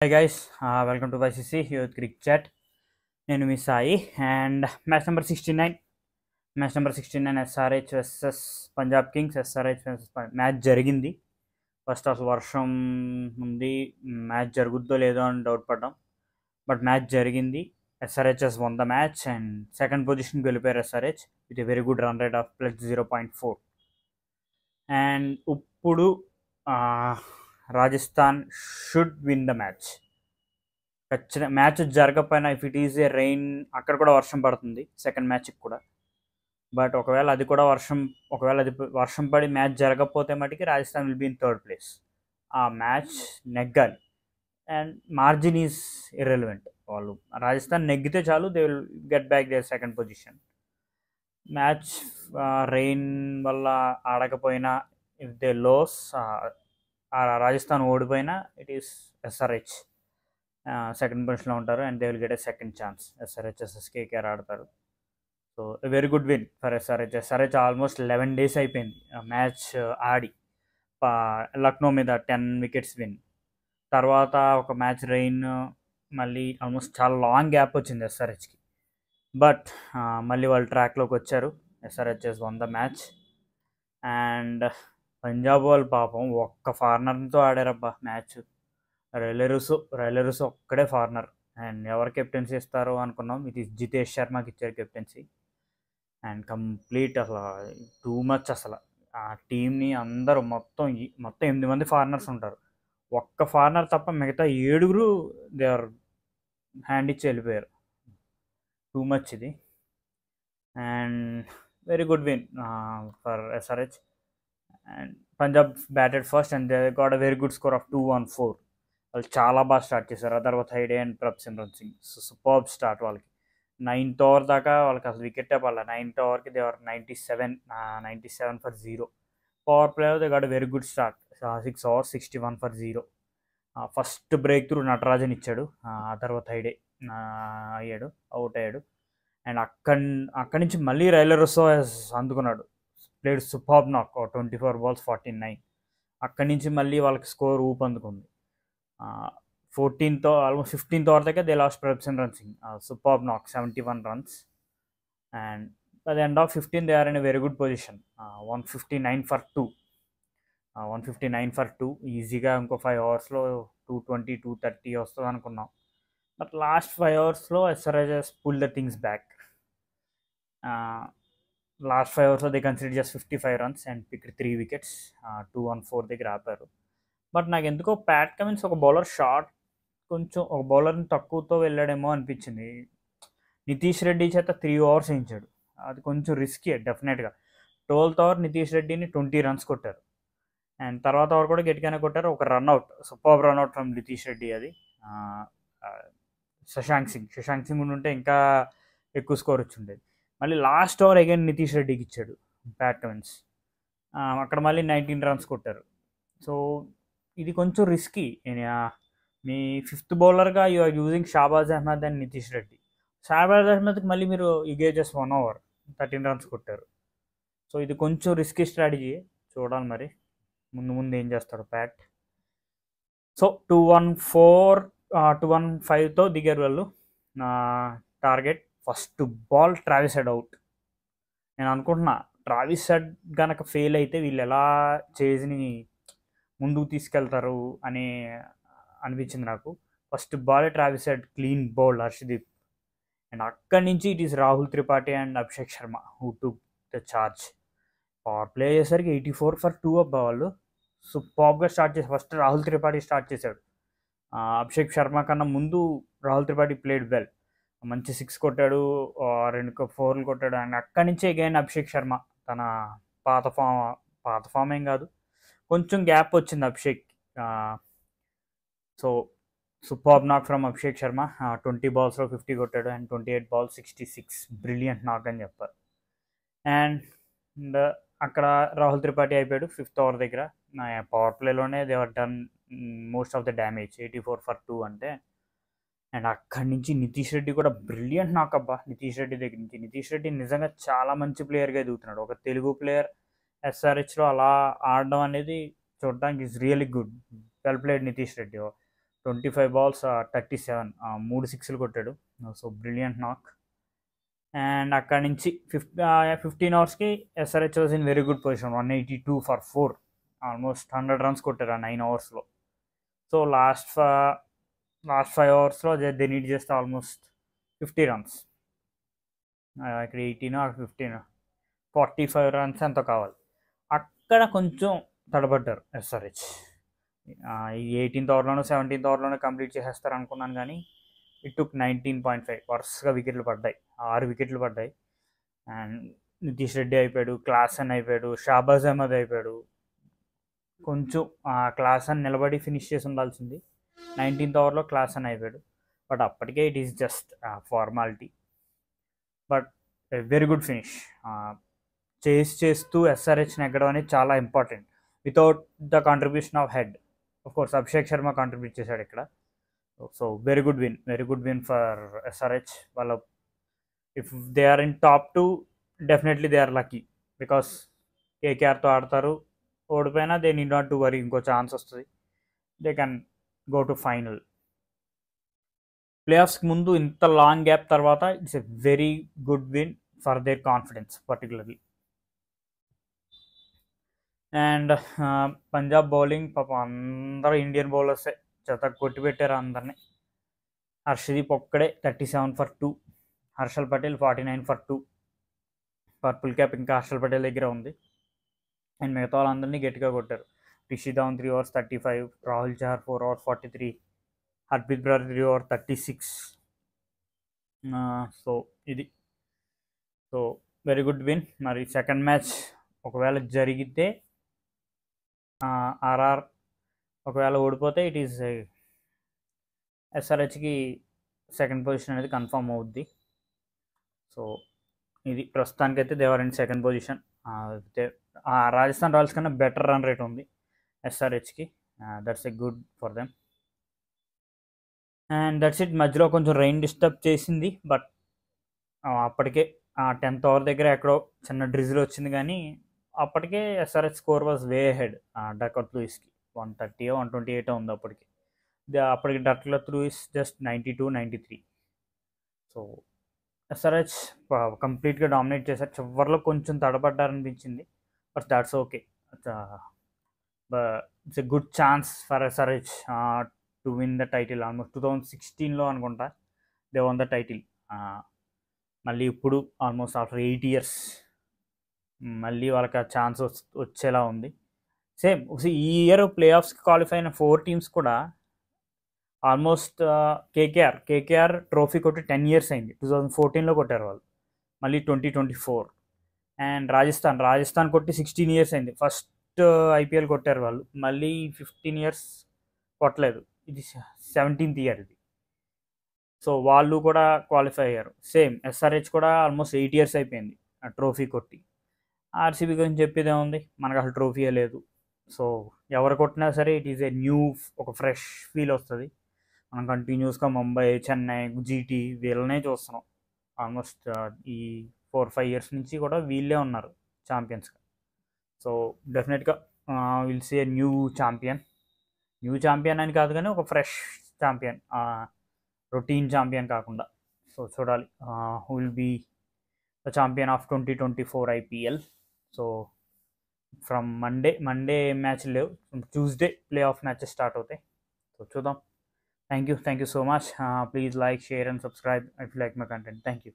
Hi guys, welcome to YCC Youth Cricket Chat. నేను మీ Sai and match number 69 SRH versus Punjab kings. SRH versus match జరిగింది. First అసలు వర్షం ఉంది, మ్యాచ్ జరుగుద్దో లేదో అని డౌట్ పడ్డాం, బట్ మ్యాచ్ జరిగింది. SRH's won the match and second పొజిషన్కి వెళ్ళిపోయారు SRH with a very good run rate of +0.4. And ఇప్పుడు Rajasthan should win the match. ఖచ్చితంగా మ్యాచ్ జరగకపోయినా if it is a rain, అక్కడ కూడా వర్షం పడుతుంది సెకండ్ మ్యాచ్కి కూడా. బట్ ఒకవేళ అది వర్షం పడి మ్యాచ్ జరగకపోతే మటుకి Rajasthan will be in third place. ఆ మ్యాచ్ నెగ్గాలి అండ్ మార్జిన్ ఈజ్ ఇర్రెలవెంట్. వాళ్ళు రాజస్థాన్ నెగ్గితే చాలు, they will get back their second position. Match rain వల్ల ఆడకపోయినా, ఇఫ్ దే లోస్, రాజస్థాన్ ఓడిపోయినా, ఇట్ ఈస్ ఎస్ఆర్హెచ్ సెకండ్ పొజిషన్లో ఉంటారు and they will get a second chance. SRH's KKR ఆడతారు. So very good win for SRH. SRH almost 11 days అయిపోయింది match ఆడి. లక్నో మీద 10 wickets win తర్వాత ఒక మ్యాచ్ రెయిన్, మళ్ళీ ఆల్మోస్ట్ చాలా లాంగ్ గ్యాప్ వచ్చింది ఎస్ఆర్హెచ్కి. బట్ మళ్ళీ వాళ్ళు ట్రాక్లోకి వచ్చారు. SRH's won the match. And Punjab వాళ్ళు పాపం ఒక్క ఫార్నర్తో ఆడారబ్బా మ్యాచ్. రైలరుసు ఒక్కడే ఫార్నర్. అండ్ ఎవరు కెప్టెన్సీ ఇస్తారో అనుకున్నాం, ఇది జితేష్ శర్మకి ఇచ్చారు కెప్టెన్సీ. అండ్ కంప్లీట్ అసలు టూ మచ్. అసలు ఆ టీంని అందరూ మొత్తం 8 మంది ఫారినర్స్ ఉంటారు. ఒక్క ఫారినర్ తప్ప మిగతా 7 దే ఆర్ హ్యాండ్ ఇచ్చి వెళ్ళిపోయారు. టూ మచ్ ఇది. And very good win for SRH. And Punjab batted first and they got a very good score of 214. వాళ్ళు చాలా బాగా స్టార్ట్ చేశారు. Atharva Taide and Prabhsimran Singh superb start వాళ్ళకి. 9th over దాకా వాళ్ళకి అసలు వికెటే పడలే. 9th overకి they are 97 for 0. Power play they got very good start. 6 overs 61 for 0. First breakthrough Natarajan ఇచ్చాడు. అదర్వత్ హైడే అవుట్ అయ్యాడు. అండ్ అక్కడి నుంచి మళ్ళీ రైలరుసో అందుకున్నాడు. ప్లేడ్ సూపర్బ్ నాక్ 24 balls 49. అక్కడి నుంచి మళ్ళీ వాళ్ళకి స్కోర్ ఊపందుకుంది. 15th over దగ్గర they last Prabhsimran Singh. Superb నాక్ 71 runs. And at the end of 15 they are in a very good position. 159 for 2. 159 for 2 ఈజీగా ఇంకో 5 oversలో 220 230 వస్తుంది అనుకున్నాం. బట్ లాస్ట్ 5 oversలో SRH pull the things back. Last 5 oversలో they consider just 55 runs and pick 3 wickets. 214 దగ్గర ఆపారు. But నాకు ఎందుకో ప్యాట్ కమిన్స్ ఒక బౌలర్ని తక్కువతో వెళ్ళాడేమో అనిపించింది. నితీష్ రెడ్డి చేత 3 overs వేయించాడు. అది కొంచెం రిస్కీ డెఫినెట్గా. 12th over నితీష్ రెడ్డిని 20 runs కొట్టారు. అండ్ తర్వాత ఓవర్ కూడా గట్టిగానే కొట్టారు. ఒక run out, super run out from Nitish Reddy. అది శశాంక్ సింగ్ ఉంటే ఇంకా ఎక్కువ స్కోర్ వచ్చి ఉండేది. మళ్ళీ లాస్ట్ ఓవర్ అగైన్ నితీష్ రెడ్డికి ఇచ్చాడు ప్యాట్ కమిన్స్. అక్కడ మళ్ళీ 19 runs కొట్టారు. సో ఇది కొంచెం రిస్కీ. మీ 5th bowlerగా you are using Shahbaz Ahmed and Nitish Reddy. Shahbaz అహ్మద్కి మళ్ళీ మీరు ఈ గేవ్ జస్ట్ 1 over 13 runs కొట్టారు. సో ఇది కొంచెం రిస్కీ స్ట్రాటజీ. చూడాలి మరి ముందు ఏం చేస్తాడు ప్యాట్. సో 215తో దిగారు వాళ్ళు. Target first ball Travis head out. నేను అనుకుంటున్నా ట్రావిస్ హెడ్ కనుక ఫెయిల్ అయితే వీళ్ళు ఎలా చేజ్ని ముందుకు తీసుకెళ్తారు అని అనిపించింది నాకు. First ball Travis head clean bowled Harshdeep. And అక్కడి నుంచి it is Rahul Tripathi and Abhishek Sharma who took the charge. Power play అయ్యేసరికి 84 for 2 అబ్బా. వాళ్ళు సూపర్గా స్టార్ట్ చేసి ఫస్ట్ రాహుల్ త్రిపాఠి స్టార్ట్ చేశాడు. అభిషేక్ శర్మ కన్నా ముందు రాహుల్ త్రిపాఠి ప్లేడ్ వెల్. మంచి 6 కొట్టాడు, 2 4 కొట్టాడు. అండ్ అక్కడి నుంచి అగైన్ అభిషేక్ శర్మ తన పాత ఫామ్ ఏం కాదు, కొంచెం గ్యాప్ వచ్చింది అభిషేక్. సో సూపర్బ్ నాక్ ఫ్రమ్ అభిషేక్ శర్మ. 20 balls 50 కొట్టాడు అండ్ 28 balls 66. బ్రిలియంట్ నాక్ అని చెప్పారు. అండ్ అక్కడ రాహుల్ త్రిపాఠి అయిపోయాడు 5th over దగ్గర. పవర్ ప్లేలోనే they are done most of the damage. 84 for 2 అంటే. అండ్ అక్కడి నుంచి నితీష్ రెడ్డి కూడా బ్రిలియంట్ నాక్ అబ్బా. నితీష్ రెడ్డి దగ్గర నుంచి నితీష్ రెడ్డి నిజంగా చాలా మంచి ప్లేయర్గా ఎదుగుతున్నాడు. ఒక తెలుగు ప్లేయర్ ఎస్ఆర్హెచ్లో అలా ఆడడం అనేది చూడడానికి is really good. Well played Nitish Reddy. 25 balls 37, 3 6లు కొట్టాడు. So brilliant knock. అండ్ అక్కడ నుంచి 15 ఓవర్స్కి SRH was in very good position, 182 for 4, almost 100 runs కొట్టారు ఆ 9 ఓవర్స్లో. సో లాస్ట్ 5 ఓవర్స్లో దే నీడ్ చేస్తే ఆల్మోస్ట్ 50 runs. ఇక్కడ 18 15 45 runs ఎంతో కావాలి. అక్కడ కొంచెం తడబడ్డారు ఎస్ఆర్హెచ్. ఈ 18th ఓవర్లోనూ 17th ఓవర్లోనూ కంప్లీట్ చేసేస్తారు అనుకున్నాను, కానీ ఇట్ టుక్ 19.5. వరుసగా వికెట్లు పడ్డాయి, 6 వికెట్లు పడ్డాయి. అండ్ నితీష్ రెడ్డి అయిపోయాడు, క్లాసన్ అయిపోయాడు, షాబాజ్ అహ్మద్ అయిపోయాడు. కొంచెం క్లాసన్ నిలబడి ఫినిష్ చేసి ఉండాల్సింది. 19th ఓవర్లో క్లాసన్ అయిపోయాడు, బట్ అప్పటికే it is just formality. But very good finish. చేస్తూ ఎస్ఆర్హెచ్ నెగ్గడం అనేది చాలా important. Without the contribution of head, of course Abhishek Sharma contribute చేశాడు ఇక్కడ. So very good win for SRH. వాళ్ళ if they are in top 2 definitely they are lucky, because కేకేఆర్తో ఆడతారు. ఓడిపోయినా they need not to worry, ఇంకో ఛాన్స్ వస్తుంది, they can go to final. Play ఆఫ్స్కి ముందు ఇంత లాంగ్ గ్యాప్ తర్వాత it's a very good win for their confidence particularly. And Punjab bowling పాపం అందరూ ఇండియన్ బౌలర్సే చేత కొట్టిపెట్టారు అందరినీ. హర్షదీప్ ఒక్కడే 37 for 2, Harshal Patel 49 for 2. Purple cap ఇంకా హర్షల్ పటేల్ దగ్గర ఉంది. అండ్ మిగతా వాళ్ళందరినీ గట్టిగా కొట్టారు. Rishi Dhawan 3 overs 35, Rahul Chahar 4 overs 43, Harpreet Brar 3 overs 36. So ఇది వెరీ గుడ్ విన్. మరి సెకండ్ మ్యాచ్ ఒకవేళ జరిగితే ఆర్ఆర్ ఒకవేళ ఓడిపోతే ఇట్ ఈస్ ఎస్ఆర్హెచ్కి సెకండ్ పొజిషన్ అనేది కన్ఫర్మ్ అవుద్ది. సో ఇది ప్రస్తుతానికైతే they are in second position. Rajasthan royals కన్నా బెటర్ రన్ రేట్ ఉంది ఎస్ఆర్హెచ్కి. That's a good for them. And that's it. మధ్యలో కొంచెం రెయిన్ డిస్టర్బ్ చేసింది, బట్ అప్పటికే 10th ఓవర్ దగ్గర ఎక్కడో చిన్న డ్రిజిల్ వచ్చింది, కానీ అప్పటికే SRH score was way ahead. Duckworth లూయిస్కి 130 128 ఉంది అప్పటికి. Duckworth Lewis just 92 93. So SRH కంప్లీట్గా డామినేట్ చేశారు. చివరిలో కొంచెం తడబడ్డారనిపించింది, but that's okay. It's a good chance for SRH to win the title. Almost 2016లో అనుకుంటా దే వన్ ద టైటిల్. మళ్ళీ ఇప్పుడు ఆల్మోస్ట్ ఆఫ్టర్ 8 years మళ్ళీ వాళ్ళకి ఆ ఛాన్స్ వచ్చేలా ఉంది. సేమ్ ఈ ఇయర్ ప్లే ఆఫ్స్కి క్వాలిఫై అయిన 4 teams కూడా ఆల్మోస్ట్ కేకేఆర్ ట్రోఫీ కొట్టి 10 years అయింది. 2014లో కొట్టారు వాళ్ళు, మళ్ళీ 2024. అండ్ రాజస్థాన్ కొట్టి 16 years అయింది. ఫస్ట్ ఐపీఎల్ కొట్టారు వాళ్ళు, మళ్ళీ 15 years కొట్టలేదు. ఇది 17th year ఇది. సో వాళ్ళు కూడా క్వాలిఫై అయ్యారు. సేమ్ ఎస్ఆర్హెచ్ కూడా ఆల్మోస్ట్ 8 years అయిపోయింది ఆ ట్రోఫీ కొట్టి. ఆర్సీబీ గురించి చెప్పేదే ఉంది, మనకు అసలు ట్రోఫీయే లేదు. సో ఎవరు కొట్టినా సరే ఇట్ ఈస్ ఏ ఒక ఫ్రెష్ ఫీల్ వస్తుంది. మనం కంటిన్యూస్గా ముంబై, చెన్నై, జీటీ వీళ్ళనే చూస్తున్నాం. ఆల్మోస్ట్ ఈ 4-5 years నుంచి కూడా వీళ్ళే ఉన్నారు ఛాంపియన్స్గా. సో డెఫినెట్గా will see a new champion అని కాదు, కానీ ఒక ఫ్రెష్ ఛాంపియన్, రొటీన్ ఛాంపియన్ కాకుండా. సో చూడాలి who will be the champion of 2024 IPL. So from Monday match లేవు, Tuesday play off matches start అవుతాయి. సో చూద్దాం. Thank you so much. Please like, share and subscribe if you like my content. Thank you.